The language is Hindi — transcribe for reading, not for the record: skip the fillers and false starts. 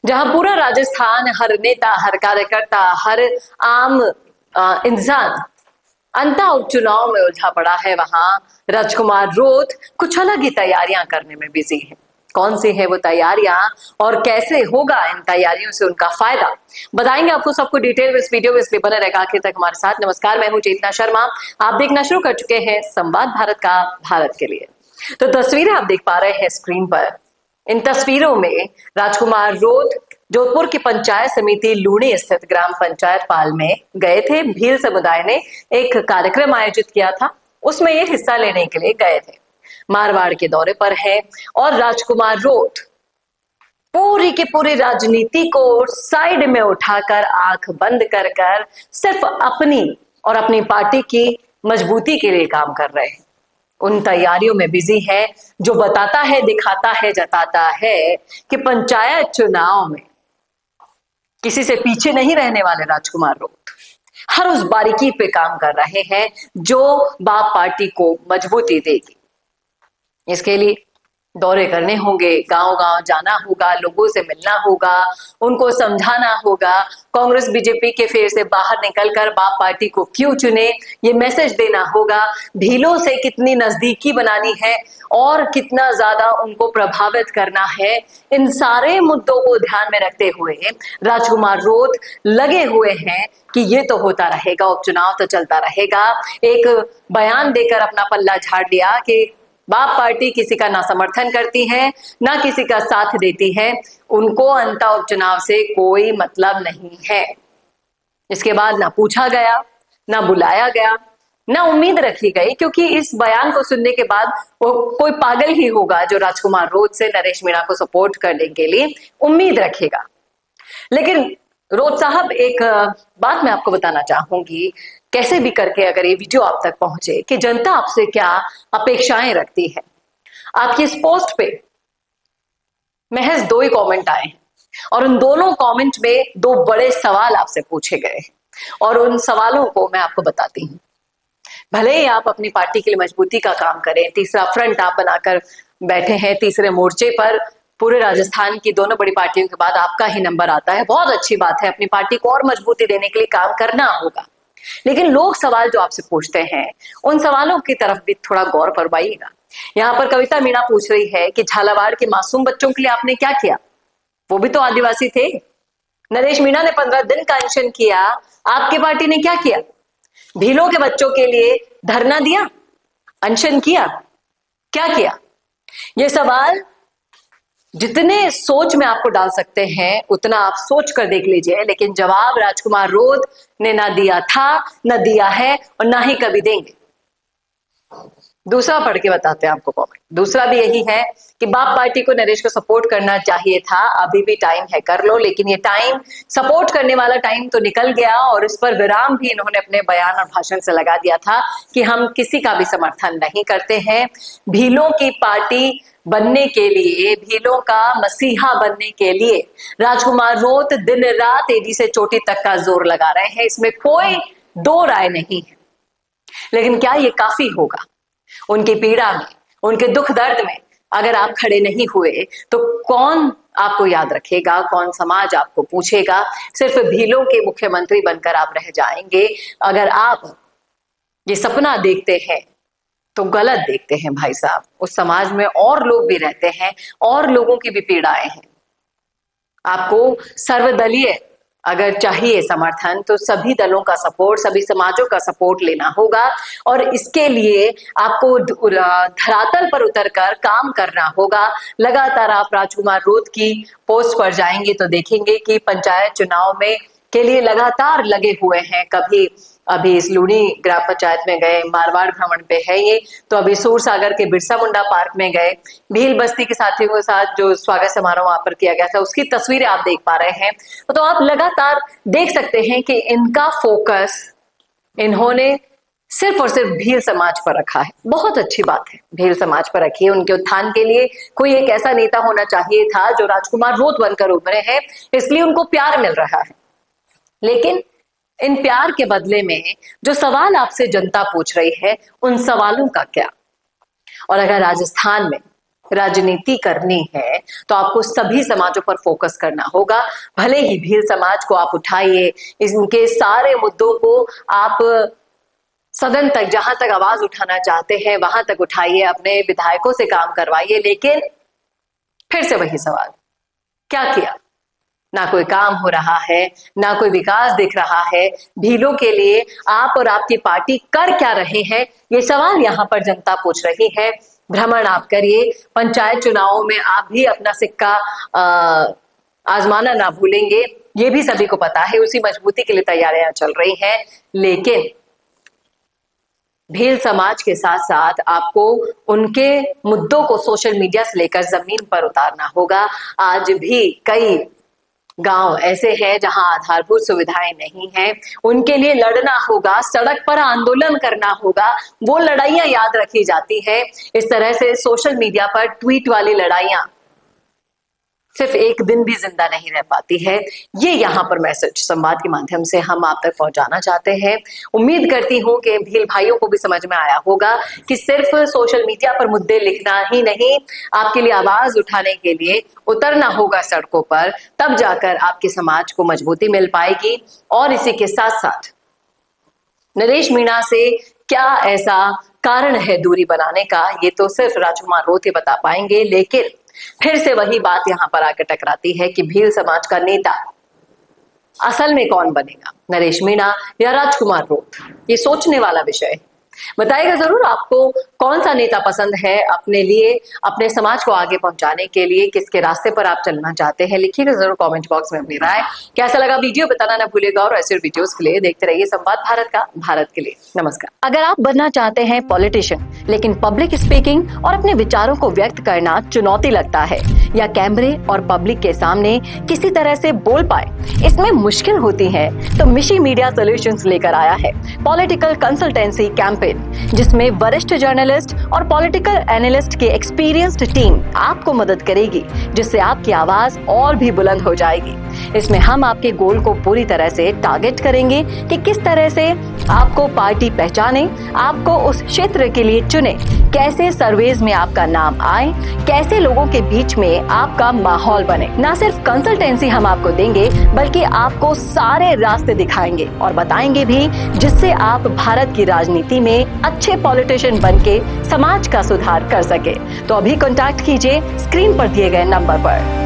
जहां पूरा राजस्थान, हर नेता, हर कार्यकर्ता, हर आम इंसान अंतः उपचुनाव में उलझा पड़ा है, वहां राजकुमार रोत कुछ अलग ही तैयारियां करने में बिजी है। कौन सी है वो तैयारियां और कैसे होगा इन तैयारियों से उनका फायदा, बताएंगे आपको सबको डिटेल में इस वीडियो में, इसलिए बने रहेगा आखिर तक हमारे साथ। नमस्कार, मैं हूं चेतना शर्मा, आप देखना शुरू कर चुके हैं संवाद भारत का भारत के लिए। तो तस्वीरें आप देख पा रहे हैं स्क्रीन पर। इन तस्वीरों में राजकुमार रोत जोधपुर की पंचायत समिति लूणी स्थित ग्राम पंचायत पाल में गए थे। भील समुदाय ने एक कार्यक्रम आयोजित किया था, उसमें ये हिस्सा लेने के लिए गए थे। मारवाड़ के दौरे पर है और राजकुमार रोत पूरी की पूरी राजनीति को साइड में उठाकर, आंख बंद कर कर सिर्फ अपनी और अपनी पार्टी की मजबूती के लिए काम कर रहे हैं। उन तैयारियों में बिजी है जो बताता है, दिखाता है, जताता है कि पंचायत चुनाव में किसी से पीछे नहीं रहने वाले राजकुमार रोत हर उस बारीकी पे काम कर रहे हैं जो बाप पार्टी को मजबूती देगी। इसके लिए दौरे करने होंगे, गांव गांव जाना होगा, लोगों से मिलना होगा, उनको समझाना होगा, कांग्रेस बीजेपी के फेर से बाहर निकलकर बाप पार्टी को क्यों चुने, ये मैसेज देना होगा। भीलों से कितनी नजदीकी बनानी है और कितना ज्यादा उनको प्रभावित करना है, इन सारे मुद्दों को ध्यान में रखते हुए राजकुमार रोत लगे हुए हैं कि ये तो होता रहेगा, उपचुनाव तो चलता रहेगा। एक बयान देकर अपना पल्ला झाड़ लिया कि बाप पार्टी किसी का ना समर्थन करती है, ना किसी का साथ देती है, उनको अंतः उपचुनाव से कोई मतलब नहीं है। इसके बाद ना पूछा गया, ना बुलाया गया, ना उम्मीद रखी गई, क्योंकि इस बयान को सुनने के बाद वो कोई पागल ही होगा जो राजकुमार रोत से नरेश मीणा को सपोर्ट करने के लिए उम्मीद रखेगा। लेकिन रोत साहब, एक बात मैं आपको बताना चाहूंगी, कैसे भी करके अगर ये वीडियो आप तक पहुंचे कि जनता आपसे क्या अपेक्षाएं रखती है। आपकी इस पोस्ट पे महज 2 ही कमेंट आए हैं और उन दोनों कमेंट में 2 बड़े सवाल आपसे पूछे गए और उन सवालों को मैं आपको बताती हूं। भले ही आप अपनी पार्टी के लिए मजबूती का काम करें, तीसरा फ्रंट आप बनाकर बैठे हैं, तीसरे मोर्चे पर पूरे राजस्थान की दोनों बड़ी पार्टियों के बाद आपका ही नंबर आता है, बहुत अच्छी बात है, अपनी पार्टी को और मजबूती देने के लिए काम करना होगा। लेकिन लोग सवाल जो आपसे पूछते हैं, उन सवालों की तरफ भी थोड़ा गौर फरमाइएगा। यहाँ पर कविता मीणा पूछ रही है कि झालावाड़ के मासूम बच्चों के लिए आपने क्या किया, वो भी तो आदिवासी थे। नरेश मीणा ने 15 दिन का अनशन किया, आपकी पार्टी ने क्या किया? भीलों के बच्चों के लिए धरना दिया, अनशन किया, क्या किया? ये सवाल जितने सोच में आपको डाल सकते हैं उतना आप सोच कर देख लीजिए, लेकिन जवाब राजकुमार रोत ने ना दिया था, ना दिया है और ना ही कभी देंगे। दूसरा पढ़ के बताते हैं आपको कमेंट। दूसरा भी यही है कि बाप पार्टी को नरेश को सपोर्ट करना चाहिए था, अभी भी टाइम है, कर लो, लेकिन ये टाइम, सपोर्ट करने वाला टाइम तो निकल गया और इस पर विराम भी इन्होंने अपने बयान और भाषण से लगा दिया था कि हम किसी का भी समर्थन नहीं करते हैं। भीलों की पार्टी बनने के लिए, भीलों का मसीहा बनने के लिए राजकुमार रोत दिन रात एडी से चोटी तक का जोर लगा रहे हैं, इसमें कोई 2 राय नहीं है। लेकिन क्या ये काफी होगा? उनकी पीड़ा में, उनके दुख दर्द में अगर आप खड़े नहीं हुए तो कौन आपको याद रखेगा, कौन समाज आपको पूछेगा? सिर्फ भीलों के मुख्यमंत्री बनकर आप रह जाएंगे। अगर आप ये सपना देखते हैं तो गलत देखते हैं भाई साहब। उस समाज में और लोग भी रहते हैं और लोगों की भी पीड़ाएं हैं। आपको सर्वदलीय अगर चाहिए समर्थन तो सभी दलों का सपोर्ट, सभी समाजों का सपोर्ट लेना होगा और इसके लिए आपको धरातल पर उतरकर काम करना होगा। लगातार आप राजकुमार रोत की पोस्ट पर जाएंगे तो देखेंगे कि पंचायत चुनाव में के लिए लगातार लगे हुए हैं। कभी अभी इस लूणी ग्राम पंचायत में गए, मारवाड़ भ्रमण पे है ये, तो अभी सूरसागर के बिरसा मुंडा पार्क में गए, भील बस्ती के साथियों के साथ जो स्वागत समारोह वहां पर किया गया था उसकी तस्वीरें आप देख पा रहे हैं। तो आप लगातार देख सकते हैं कि इनका फोकस इन्होंने सिर्फ और सिर्फ भील समाज पर रखा है। बहुत अच्छी बात है, भील समाज पर रखी है। उनके उत्थान के लिए कोई एक ऐसा नेता होना चाहिए था जो राजकुमार रोत बनकर उभरे हैं, इसलिए उनको प्यार मिल रहा है। लेकिन इन प्यार के बदले में जो सवाल आपसे जनता पूछ रही है, उन सवालों का क्या? और अगर राजस्थान में राजनीति करनी है तो आपको सभी समाजों पर फोकस करना होगा। भले ही भील समाज को आप उठाइए, इनके सारे मुद्दों को आप सदन तक, जहां तक आवाज उठाना चाहते हैं वहां तक उठाइए, अपने विधायकों से काम करवाइए, लेकिन फिर से वही सवाल, क्या किया? ना कोई काम हो रहा है, ना कोई विकास दिख रहा है। भीलों के लिए आप और आपकी पार्टी कर क्या रहे हैं, ये सवाल यहां पर जनता पूछ रही है। भ्रमण आप करिए, पंचायत चुनावों में आप भी अपना सिक्का आजमाना ना भूलेंगे, ये भी सभी को पता है। उसी मजबूती के लिए तैयारियां चल रही हैं, लेकिन भील समाज के साथ साथ आपको उनके मुद्दों को सोशल मीडिया से लेकर जमीन पर उतारना होगा। आज भी कई गांव ऐसे हैं जहां आधारभूत सुविधाएं नहीं हैं, उनके लिए लड़ना होगा, सड़क पर आंदोलन करना होगा। वो लड़ाइयां याद रखी जाती है, इस तरह से सोशल मीडिया पर ट्वीट वाली लड़ाइयां सिर्फ एक दिन भी जिंदा नहीं रह पाती है। ये यहाँ पर मैसेज संवाद के माध्यम से हम आप तक पहुंचाना चाहते हैं। उम्मीद करती हूँ कि भील भाइयों को भी समझ में आया होगा कि सिर्फ सोशल मीडिया पर मुद्दे लिखना ही नहीं, आपके लिए आवाज उठाने के लिए उतरना होगा सड़कों पर, तब जाकर आपके समाज को मजबूती मिल पाएगी। और इसी के साथ साथ नरेश मीणा से क्या ऐसा कारण है दूरी बनाने का, ये तो सिर्फ राजकुमार रोत ही बता पाएंगे। लेकिन फिर से वही बात यहां पर आकर टकराती है कि भील समाज का नेता असल में कौन बनेगा, नरेश मीणा या राजकुमार रोत? ये सोचने वाला विषय है। बताइएगा जरूर आपको कौन सा नेता पसंद है अपने लिए, अपने समाज को आगे पहुंचाने के लिए, किसके रास्ते पर आप चलना चाहते हैं। लिखिएगा जरूर कमेंट बॉक्स में अपनी राय। कैसा लगा वीडियो बताना ना भूलिएगा, और ऐसे वीडियोस के लिए देखते रहिए संवाद भारत का, भारत के लिए। नमस्कार। अगर आप बनना चाहते हैं पॉलिटिशियन, लेकिन पब्लिक स्पीकिंग और अपने विचारों को व्यक्त करना चुनौती लगता है, या कैमरे और पब्लिक के सामने किसी तरह से बोल पाए इसमें मुश्किल होती है, तो मिशी मीडिया सॉल्यूशंस लेकर आया है पॉलिटिकल कंसल्टेंसी कैंपेन, जिसमें वरिष्ठ जर्नलिस्ट और पॉलिटिकल एनालिस्ट की एक्सपीरियंस्ड टीम आपको मदद करेगी, जिससे आपकी आवाज और भी बुलंद हो जाएगी। इसमें हम आपके गोल को पूरी तरह से टारगेट करेंगे कि किस तरह से आपको पार्टी पहचाने, आपको उस क्षेत्र के लिए चुने, कैसे सर्वेज में आपका नाम आए, कैसे लोगों के बीच में आपका माहौल बने। न सिर्फ कंसल्टेंसी हम आपको देंगे, बल्कि आपको सारे रास्ते दिखाएंगे और बताएंगे भी, जिससे आप भारत की राजनीति में अच्छे पॉलिटिशियन बनके समाज का सुधार कर सके। तो अभी कांटेक्ट कीजिए स्क्रीन पर दिए गए नंबर पर।